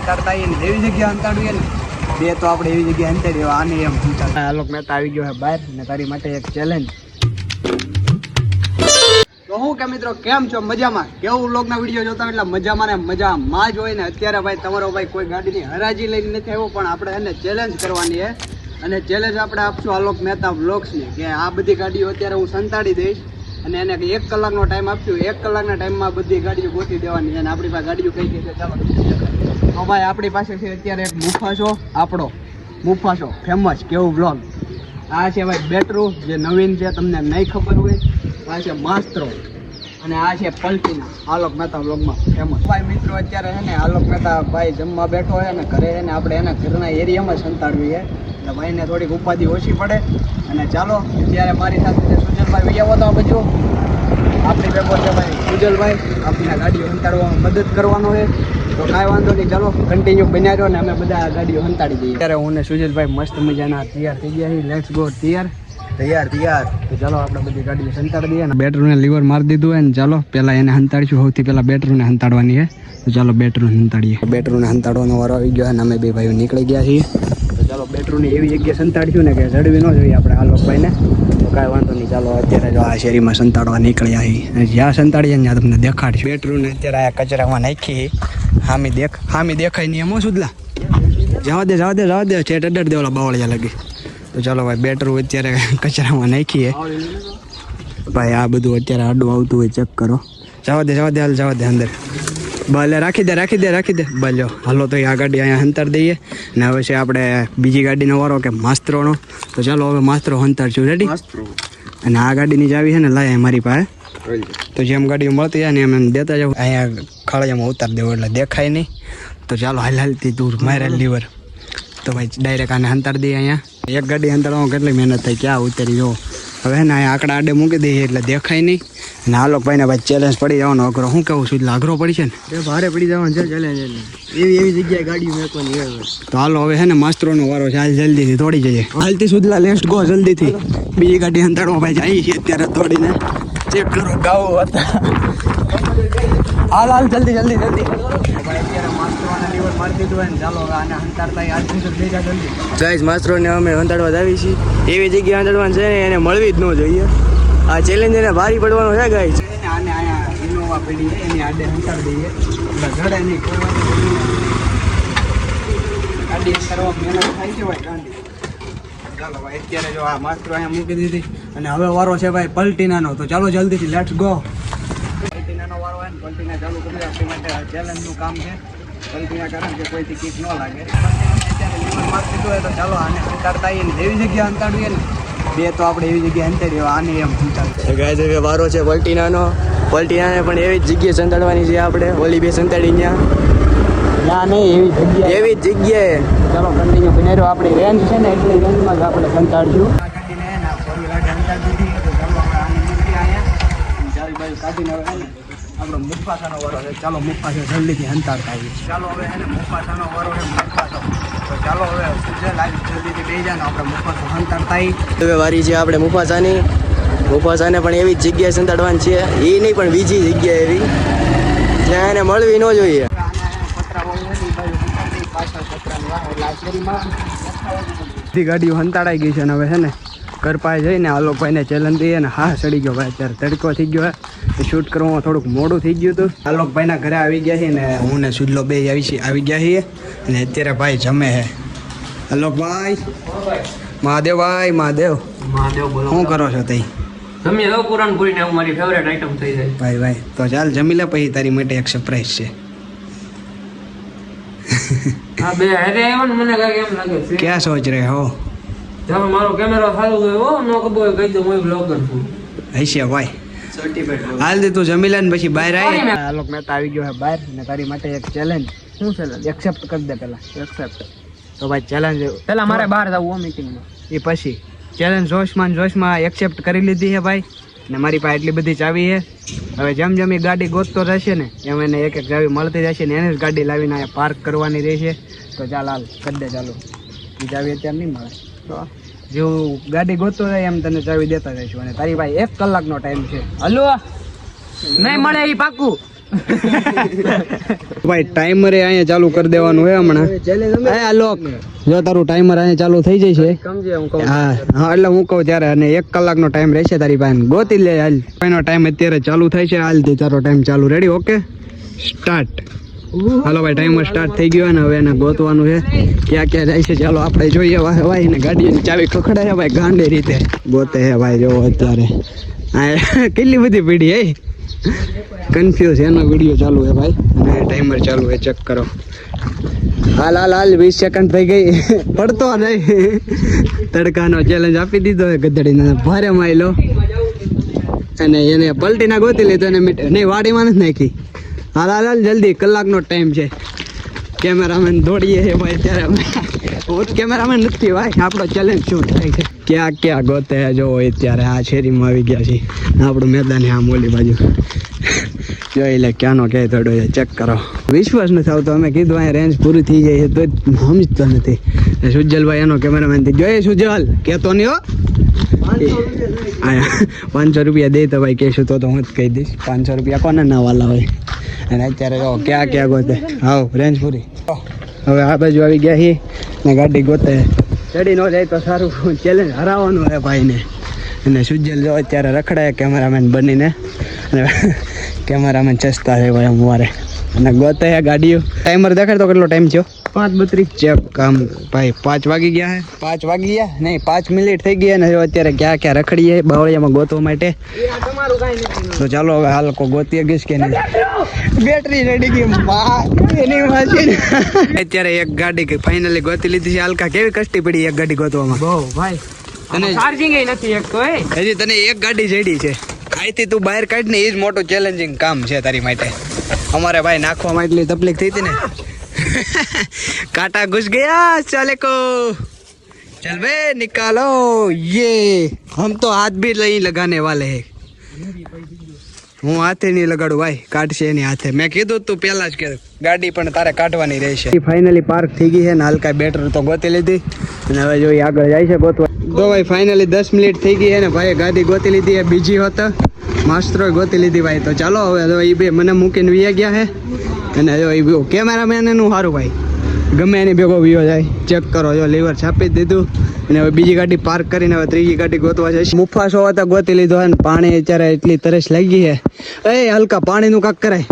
હંતાડતા આવીએ ને એવી જગ્યા હંતાડીએ ને બે તો આપણે એવી જગ્યાએ હંતાડીએ આને એમ હંતાડતા. આલોક મહેતા આવી ગયો છે બહાર ને તારી માટે એક ચેલેન્જ. તો હું કે મિત્રો કેમ છો? મજામાં? કેવું વ્લોગના વિડીયો જોતા એટલે મજામાં ને મજામાં જ હોય ને. અત્યારે ભાઈ તમારો ભાઈ કોઈ ગાડીની હરાજી લઈને નથી આવ્યો, પણ આપણે એને ચેલેન્જ કરવાની છે અને ચેલેન્જ આપણે આપશું આલોક મહેતા વ્લોગ્સની કે આ બધી ગાડીઓ અત્યારે હું સંતાડી દઈશ અને એને 1 કલાકનો ટાઈમ આપશું. 1 કલાકના ટાઈમમાં બધી ગાડીઓ ગોતી દેવાની છે અને આપણી પાસે ગાડીઓ કઈ કઈ છે ચાલો. તો ભાઈ આપણી પાસે છે અત્યારે એક મુફાસો, આપણો મુફાસો ફેમસ કેવું વ્લોગ. આ છે ભાઈ બેટરું જે નવીન છે, તમને નહીં ખબર હોય. આ છે માસ્ત્રો અને આ છે પલ્ટીના આલોક મહેતા વ્લોગમાં ફેમસ. ભાઈ મિત્રો અત્યારે છે ને આલોક મહેતા ભાઈ જમવા બેઠો હોય અને ઘરે છે ને આપણે એના ઘરના એરિયામાં સંતાડવી છે એટલે ભાઈને થોડીક ઉપાધિ ઓછી પડે. અને ચાલો અત્યારે મારી સાથે સુજલભાઈ વિયાવો તો બધું આપણી ભેગો છે ભાઈ સુજલભાઈ, આપણી ગાડીઓ સંતાડવામાં મદદ કરવાનો છે. તો કાંઈ વાંધો નહીં, ચાલો કન્ટિન્યુ બન્યા રહ્યો ને અમે બધા ગાડીઓ સંતાડી દઈએ. અત્યારે હું ને સુજલભાઈ મસ્ત મજાના તૈયાર થઈ ગયા છીએ. Let's go. તૈયાર. તો ચાલો આપણે બધી ગાડીઓ સંતાડી દઈએ. બેટરીને લીવર મારી દીધું હોય ને ચાલો પહેલાં એને સંતાડીશું. સૌથી પહેલાં બેટરીને સંતાડવાની છે. તો ચાલો બેટરીને સંતાડીએ. બેટરીને સંતાડવાનો વારો આવી ગયો અને અમે બે ભાઈઓ નીકળી ગયા છીએ. તો ચાલો બેટરીને એવી જગ્યાએ સંતાડીશું ને કે જડવી ન જોઈએ આપણે આલોકભાઈને. તો કાંઈ વાંધો નહીં, ચાલો અત્યારે જો આ શેરીમાં સંતાડવા નીકળ્યા છીએ અને જ્યાં સંતાડીએ ને ત્યાં તમને દેખાડશું. બેટરીને અત્યારે આ કચરામાં નાખી હામી દેખાય નહીં એમ સુધલા જવા દે છેટ અડર દે ઓલા બાવળિયા લગી. તો ચાલો ભાઈ બેટરું અત્યારે કચરામાં નાખીએ. ભાઈ આ બધું અત્યારે આડું આવતું હોય ચેક કરો. જવા દે અંદર. ભલે રાખી દે ભલે. હાલો તો આ ગાડી અહીંયા હંતાડી દઈએ ને હવે છે આપણે બીજી ગાડીનો વારો કે માસ્ત્રોનો. તો ચાલો હવે માસ્ત્રો હંતાડશું. રેડી? અને આ ગાડીની ચાવી છે ને લાય મારી પાસે. તો જેમ ગાડીઓ મળતી જાય ને એમ દેતા જાવ. અહીંયા ખાળિયામાં ઉતાર દેવો એટલે દેખાય નહીં. તો ચાલો હાલતી દૂર મારે લીવર. તો ભાઈ ડાયરેક્ટ આને હંતાડી દઈએ. અહીંયા એક ગાડી હંતાડવામાં કેટલી મહેનત થાય, ક્યાં ઉતારી જો. હવે ને અહીંયા આંકડા આડે મૂકી દઈએ એટલે દેખાય નહીં. અને આલોકભાઈને ભાઈ ચેલેન્જ પડી જવાનો અઘરો. શું કેવું છું? અઘરો પડી છે ને, ભારે પડી જવાનું છે ચેલેન્જ. એટલે એવી જગ્યાએ ગાડી મેકવાની હોય. તો હાલો હવે છે ને માસ્ત્રોનો વારો છે. હાલ જલ્દીથી દોડી જઈએ. હાલતી સુધલા લેસ્ટ ગો જલ્દીથી. બીજી ગાડી હંતાડવા ભાઈ જઈએ છીએ અત્યારે દોડીને. ચેક કરો ગાવો હતા. હાલ જલ્દી. ગાઈસ માસ્ત્રોને અમે હંતાડવા જ આવી છીએ. એવી જગ્યાએ હંતાડવાનું છે ને એને મળવી જ ન જોઈએ. આ ચેલેન્જ એને ભારી પડવાનો છે ગાઈસ. આને અહીંયા ઇનોવા પડી છે એની આડે હંતાડી દઈએ એટલે ઘરે નહીં ગાડી કરવા મહેનત થાય છે ભાઈ ગાંધી. ચાલો ભાઈ અત્યારે જો આ માસ્ત્રો અહીંયા મૂકી દીધી અને હવે વારો છે ભાઈ પલ્ટીનાનો. તો ચાલો જલ્દીથી લેટ્સ ગો. પલ્ટીનાનો વારો હોય ને પલ્ટીના ચાલુ કરી આપણી માટે ચેલેન્જનું કામ છે. પલ્ટીના કારણ કે કોઈથી કિક ન લાગે. અત્યારે લીવર મારી દીધું હોય તો ચાલો આને હંતાડતા આવીએ ને એવી જગ્યાએ હંતાડીએ ને બે તો આપણે એવી જગ્યાએ હંતાડીએ આને એમ હંતાડીએ. ગાઈસ હવે વારો છે પલ્ટીનાનો. પલ્ટીનાને પણ એવી જ જગ્યાએ સંતાડવાની છે આપણે. ઓલી બે સંતાડી ત્યાં નહીં એવી જ જગ્યાએ. ચાલો કન્ટિન્યુ બનાવ્યો. આપણી રેન્જ છે ને એટલી રેન્જમાં જ આપણે સંતાડશું. આ ગાડીને એના ફોરી લાગે હંતાડી દીધી. તો ચાલો આને મૂકી અહીંયા ચાલી બાજુ કાઢીને હવે ને આપણો મુફાસાનો વારો છે. ચાલો મુફાસો જલ્દીથી હંતાડતા આવીએ. ચાલો હવે એને મુફાસાનો વારો છે મુફાસો. તો ચાલો હવે જલ્દીથી બેસી જાય ને આપણે મુફાસો હંતાડતા આવી. હવે વારી છે આપણે મુફાસાની. મુફાસાને પણ એવી જ જગ્યાએ સંતાડવાની છે. એ નહીં પણ બીજી જગ્યાએ એવી જ્યાં એને મળવી ન જોઈએ. બધી ગાડીઓ હંતાડાઈ ગઈ છે અને હવે છે ને ઘર પાસે જઈને આલોકભાઈને ચેલેન્જ દઈએ ને હા ચડી ગયો ભાઈ. અત્યારે તડકો થઈ ગયો છે. શૂટ કરવામાં થોડુંક મોડું થઈ ગયું હતું. આલોકભાઈના ઘરે આવી ગયા છીએ ને હું ને સુજલો બે આવી ગયા છીએ અને અત્યારે ભાઈ જમે છે. આલોકભાઈ મહાદેવ શું કરો છો તઈ? જમી લો પુરાણપુરી ને મારી ફેવરેટ આઈટમ થઈ જાય. ભાઈ તો ચાલ જમી લે પછી તારી માટે એક સરપ્રાઈઝ છે. હા બે હારે આવ્યો ને મને કાંઈક એમ લાગે છે. ક્યાં સોચ રહે હો? તમે મારો કેમેરો ચાલુ ગયો હો નો ખબર કહી દો હું બ્લોગર છું. હશે ભાઈ હાલ દે તું જમી લે ને પછી બહાર આવી. આલોક મહેતા આવી ગયો છે બહાર ને તારી માટે એક ચેલેન્જ. શું ચેલેન્જ? એક્સેપ્ટ કરી દે પહેલા. એક્સેપ્ટ. તો ભાઈ ચેલેન્જ પહેલા મારે બહાર જવું મીટિંગમાં. એ પછી ચેલેન્જ જોશમાં એક્સેપ્ટ કરી લીધી છે ભાઈ. ને મારી પાસે એટલી બધી ચાવી છે. હવે જેમ જેમ એ ગાડી ગોતતો રહેશે ને એમ એને એક ચાવી મળતી રહેશે ને એને જ ગાડી લાવીને અહીંયા પાર્ક કરવાની રહેશે. તો ચાલ હાલ કરી દે ચાલો. એ ચાવી અત્યારે નહીં મળે તો જેવું ગાડી ગોતતો જાય એમ તને ચાવી દેતા જઈશું. અને તારી ભાઈ 1 કલાકનો ટાઈમ છે. હલો નહીં મળે એ પાકું. ભાઈ ટાઈમર અહીંયા ચાલુ કરી દેવાનું હોય હમણાં. આ લોક જો તારું ટાઈમર અહીંયા ચાલુ થઈ જશે. હા હા એટલે હું કહું ત્યારે, અને 1 કલાકનો ટાઈમ રહેશે તારી પાસે, ગોતી લે હાલ. એનો ટાઈમ અત્યારે ચાલુ થાય છે, હાલ તારો ટાઈમ ચાલુ. રેડી? Okay start. હાલો ભાઈ ટાઈમર સ્ટાર્ટ થઈ ગયો ને હવે એને ગોતવાનું છે ક્યાં ક્યાં જાય છે. ચાલો આપણે જોઈએ. ભાઈ ને ગાડીની ચાવી ખખડાય ભાઈ ગાંડી રીતે ગોતે છે ભાઈ. જો અત્યારે આ કેટલી બધી પીડી હે, કન્ફ્યુઝ. એનો વિડીયો ચાલુ છે ભાઈ અને ટાઈમર ચાલુ છે, ચેક કરો. હાલ હાલ હાલ 20 સેકન્ડ થઈ ગઈ. પડતો નહીં. તડકાનો ચેલેન્જ આપી દીધો છે ગધડીને, ભારે માયલો. અને એને પલટીના ગોતી લીધો અને નહીં વાડીમાં નથી નાખી. હાલ હાલ હાલ જલ્દી, કલાકનો ટાઈમ છે. કેમેરામેન દોડીએ છે ભાઈ. ત્યારે હું કેમેરામેન નથી ભાઈ, આપણો ચેલેન્જ શું થાય છે. ક્યાં ક્યાં ગોતે જો હોય ત્યારે આ શેરીમાં આવી ગયા છીએ. આપણું મેદાન આમ ઓલી બાજુ જોઈ લે ક્યાંનો ક્યાંય થોડો છે, ચેક કરો. વિશ્વાસ નથી આવતો. અમે કીધું અહીંયા રેન્જ પૂરી થઈ જાય છે તો સમજતો નથી. સુજલભાઈ એનો કેમેરામેન થી જોઈએ. સુજલ કહેતો નહીં હો. 500 રૂપિયા દે તો ભાઈ કહેશું તો હું જ કહી દઈશ. 500 રૂપિયા કોને ના વાલા હોય. અને અત્યારે જો ક્યાં ક્યાં ગોતે. હાવ રેન્જ પૂરી. હવે આ બાજુ આવી ગયા છીએ ને ગાડી ગોતે. ચડી ન જાય તો સારું, ચેલેન્જ હરાવવાનું હોય ભાઈને. અને સુજલ જો અત્યારે રખડાય કેમેરામેન બનીને, અને કેમેરામેન ચસતા છે ભાઈ અમારે. અને ગોતે ગાડીઓ. ટાઈમર દેખાડ તો કેટલો ટાઈમ થયો? 5:32. ચેક કામ ભાઈ. 5 વાગી ગયા હે. 5 વાગી ગયા નહીં, 5 મિનિટ થઈ ગયા ને અત્યારે ક્યાં ક્યાં રખડીએ બાવળિયામાં ગોતવા માટે. તો ચાલો હવે હાલ કો ગોતીએ ગઈશ કે નહીં. બેટરી રેડી ગઈ એની મશીન. અત્યારે એક ગાડી ફાઇનલી ગોતી લીધી છે. હાલકા કેવી કષ્ટી પડી એક ગાડી ગોતવામાં. બહુ ભાઈ. અને ચાર્જિંગ નથી એક તો. હજી તને એક ગાડી જડી છે. અહીંથી તું બહાર કાઢ ને એ જ મોટું ચેલેન્જિંગ કામ છે તારી માટે. અમારે ભાઈ નાખવામાં એટલી તકલીફ થઈ હતી ને. कांटा घुस गया साले को. चल बे निकालो ये. हम तो हाथ भी नहीं लगाने वाले हैं. હું હાથે નહીં લગાડું ભાઈ, કાઢશે એની હાથે. મેં કીધું તું પેલા જ કે ગાડી પણ તારે કાઢવાની રહેશે. ફાઇનલી પાર્ક થઈ ગઈ છે ને હાલકા બેટર તો ગોતી લીધી અને હવે જોઈએ આગળ જાય છે ગોતવા. તો ભાઈ ફાઇનલી 10 મિનિટ થઈ ગઈ છે ને ભાઈ ગાડી ગોતી લીધી છે. બીજી હોત માસ્ટરો ગોતી લીધી ભાઈ. તો ચાલો હવે એ બે મને મૂકીને વી ગયા છે. અને જો એ કેમેરામેન એનું સારું ભાઈ, ગમે એની ભેગો વિયો જાય. ચેક કરો જો લીવર છાપી દીધું. અને હવે બીજી ગાડી પાર્ક કરીને હવે ત્રીજી ગાડી ગોતવા જઈશ. મુફાસો હતા ગોતી લીધો અને પાણી અત્યારે એટલી તરસ લાગી છે. એ હલકા પાણીનું કાક કરાય.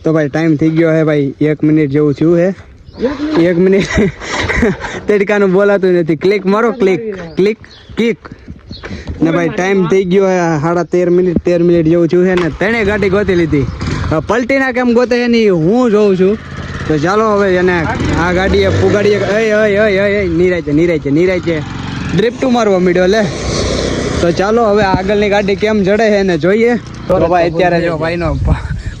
તો ભાઈ ટાઈમ થઈ ગયો હે ભાઈ. 1 મિનિટ જેવું થયું હે. 1 મિનિટ તડકાનું બોલાતું નથી. ક્લિક મારો, ક્લિક ક્લિક ક્લિક. ને ભાઈ ટાઈમ થઈ ગયો હે 13 મિનિટ જેવું થયું છે ને 3 ગાડી ગોતી લીધી. પલટીના કેમ ગોતે છે ને હું જોઉં છું. તો ચાલો હવે એને આ ગાડીએ પુગાડીએ. નિરાય છે ડ્રિફ્ટ મારવા મીડ્યો લે. તો ચાલો હવે આગળની ગાડી કેમ જડે છે ને જોઈએ. તો ભાઈ અત્યારે જો ભાઈનો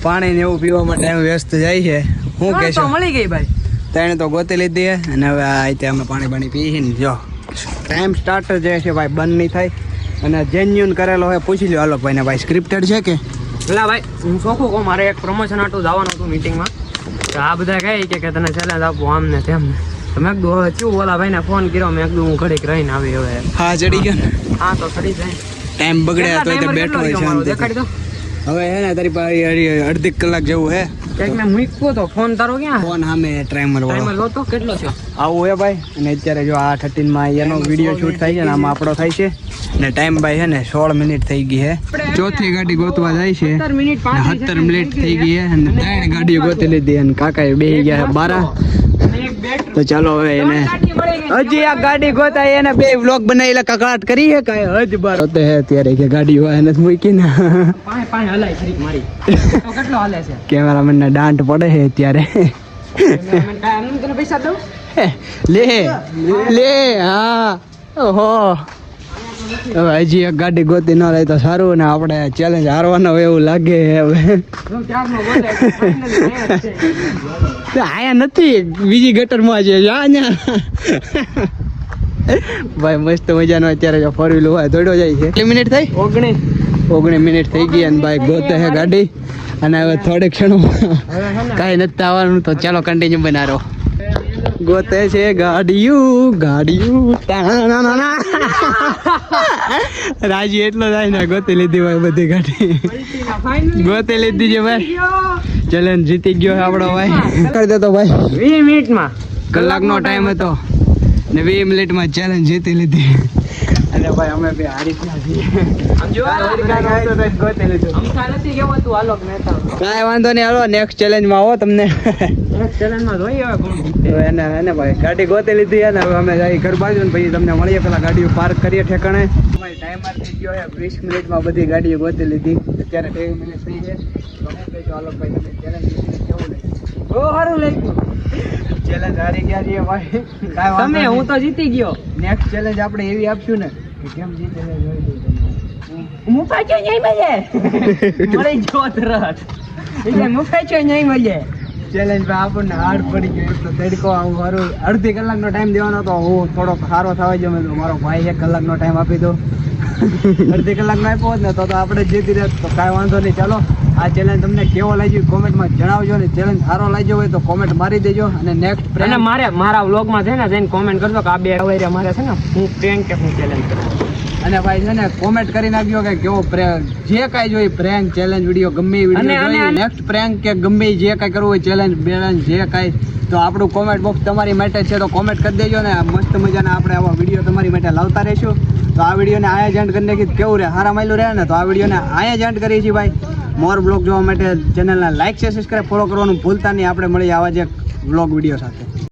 પાણી ને એવું પીવા માટે વ્યસ્ત જાય છે. હું કહેશો મળી ગઈ ભાઈ. તેને તો ગોતી લીધી છે અને હવે આ અમે પાણી પીએ ને. જો ટાઈમ સ્ટાર્ટ જે છે ભાઈ બંધ નહીં થાય. અને જેન્યુન કરેલો હોય પૂછી લો આલોક ભાઈને ભાઈ સ્ક્રિપ્ટેડ છે કે પેલા ભાઈ હું શોખું કહું, મારે એક પ્રમોશન આટલું જવાનું હતું મીટિંગમાં. તો આ બધા કહે કે તને ચેલેન્જ આપવું આમ ને તેમ ને. તો મેં કીધું હવે શું ઓલા ભાઈને ફોન કર્યો. મેં કીધું હું ઘડીક રહીને આવી. હવે હા ચડી ગયો ને. હા તો ચડી જાય. ટાઈમ બગડ્યા તો બેઠો હોય છે. દેખાડી દો હવે હે ને તારી પાસે અડધી કલાક જેવું હે. ક્યાંક મેં મૂક્યો તો ફોન. તારો ક્યાં ફોન સામે ટાઈમર જોતો કેટલો છે આવું હે ભાઈ. અને અત્યારે જો આ 13 માં એનો વિડીયો શૂટ થાય છે ને આમાં આપણો થાય છે. ને ટાઈમ ભાઈ છે ને 16 મિનિટ થઈ ગઈ છે. ચોથી ગાડી ગોતવા જાય છે. 17 મિનિટ થઈ ગઈ છે અને 3 ગાડીઓ ગોતી લીધી અને કાકા બેસી ગયા છે 12. તો ચાલો હવે એને હજી આ ગાડી ગોતાય એને 2 વ્લોગ બનાવેલા કકડાટ કરી છે કાય હજ બાર હોતે હે અત્યારે કે ગાડી હોય એને મૂકી ને પાણી હલાય ખરીક મારી. તો કેટલો હાલે છે? કેમેરામેન ને દાંત પડે છે અત્યારે. કેમેરામેન કાય તને પૈસા દઉં? લે હા. ઓહો હવે હજી એક ગાડી ગોતી ન રહી તો સારું ને આપણે ચેલેન્જ હારવાનો એવું લાગે હવે. આયા નથી બીજી ગટરમાં છે ભાઈ. મસ્ત મજાનો અત્યારે ફોર વ્હીલ હોય દોડ્યો જાય છે. કેટલી મિનિટ થઈ? 19 મિનિટ થઈ ગઈ અને ભાઈ ગોતે છે ગાડી. અને હવે થોડીક ક્ષણો કાંઈ નથી આવવાનું. તો ચાલો કન્ટિન્યુ બનાવો. ગોતે છે ગાડીયું રાજી એટલો થાય ને ગોતી લીધી હોય બધી ગાડી. ગોતી લીધી છે ભાઈ. ચેલેન્જ જીતી ગયો છે આપણો ભાઈ. કરી દેતો ભાઈ. 20 મિનિટમાં કલાકનો ટાઈમ હતો ને 20 મિનિટમાં ચેલેન્જ જીતી લીધી. અને ભાઈ અમે બે હારી ગયા છીએ. આમ જો ગોતી લીધું. અમથા નથી કેવો તું આલોક મહેતા કાંઈ વાંધો નહીં, હાલો નેક્સ્ટ ચેલેન્જમાં આવો તમને. ચેલેન્જમાં જોઈએ હવે કોણ જીતે. તો એને ભાઈ ગાડી ગોતી લીધી અને હવે અમે જઈ ઘર બાજુ ને પછી તમને મળીએ, પેલા ગાડીઓ પાર્ક કરીએ ઠેકાણે. ભાઈ ટાઈમર થઈ ગયો છે 20 મિનિટમાં બધી ગાડીઓ ગોતી લીધી. અત્યારે 23 મિનિટ થઈ છે. તો હું કહીશું હાલો ભાઈ તમે ચેલેન્જ કેવું લાગ્યું? બહુ સારું લાગ્યું. ચેલેન્જ હારી ગયા છીએ ભાઈ. કાંઈ વાંધો તમે નહીં. હું તો જીતી ગયો. નેક્સ્ટ ચેલેન્જ આપણે એવી આપશું ને કે કેમ જીતે છે જોઈ લઈએ. મુફા ચો નહીં મળે. મળી જો તરત. એટલે મુફા ચો નહીં મળે. ચેલેન્જ ભાઈ આપણને હાર્ડ પડી ગયો. એક તો તડકો આવું સારું અડધી કલાકનો ટાઈમ દેવાનો હતો. હું થોડોક સારો થવા જો મેં મારો ભાઈ 1 કલાકનો ટાઈમ આપી દો. અડધી કલાકનો આપ્યો હોત ને તો આપણે જીતી રહેત. તો કાંઈ વાંધો નહીં. ચાલો આ ચેલેન્જ તમને કેવો લાગ્યો કોમેન્ટમાં જણાવજો ને ચેલેન્જ સારો લાગ્યો હોય તો કોમેન્ટ મારી દેજો. અને નેક્સ્ટ અને મારા વ્લોગમાં છે ને જઈને કોમેન્ટ કરજો કે આ બે અવાય મારે છે ને હું પ્રેન્ક કે હું ચેલેન્જ કરું. અને ભાઈ છે ને કોમેન્ટ કરી નાખજો કે કેવો પ્રેન્ક જે કાંઈ જોઈએ પ્રેન્ક ચેલેન્જ વિડીયો ગમે એ વિડીયો નેક્સ્ટ પ્રેન્ક કે ગમે એ જે કાંઈ કરવું હોય ચેલેન્જ બેલેન્જ જે કાંઈ તો આપણું કોમેન્ટ બોક્સ તમારી માટે છે. તો કોમેન્ટ કરી દેજો ને મસ્ત મજાના આપણે આવા વિડીયો તમારી માટે લાવતા રહીશું. તો આ વિડીયોને આયા જ એન્ડ કરી નાખી કેવું રહે હારા માયલું રહે ને. તો આ વિડીયોને આયા જ એન્ડ કરીએ છીએ ભાઈ. મોર બ્લોગ જોવા માટે ચેનલને લાઈક છે સબસ્ક્રાઈબ ફોલો કરવાનું ભૂલતા નહીં. આપણે મળીએ આવા જ એક વ્લોગ વિડીયો સાથે.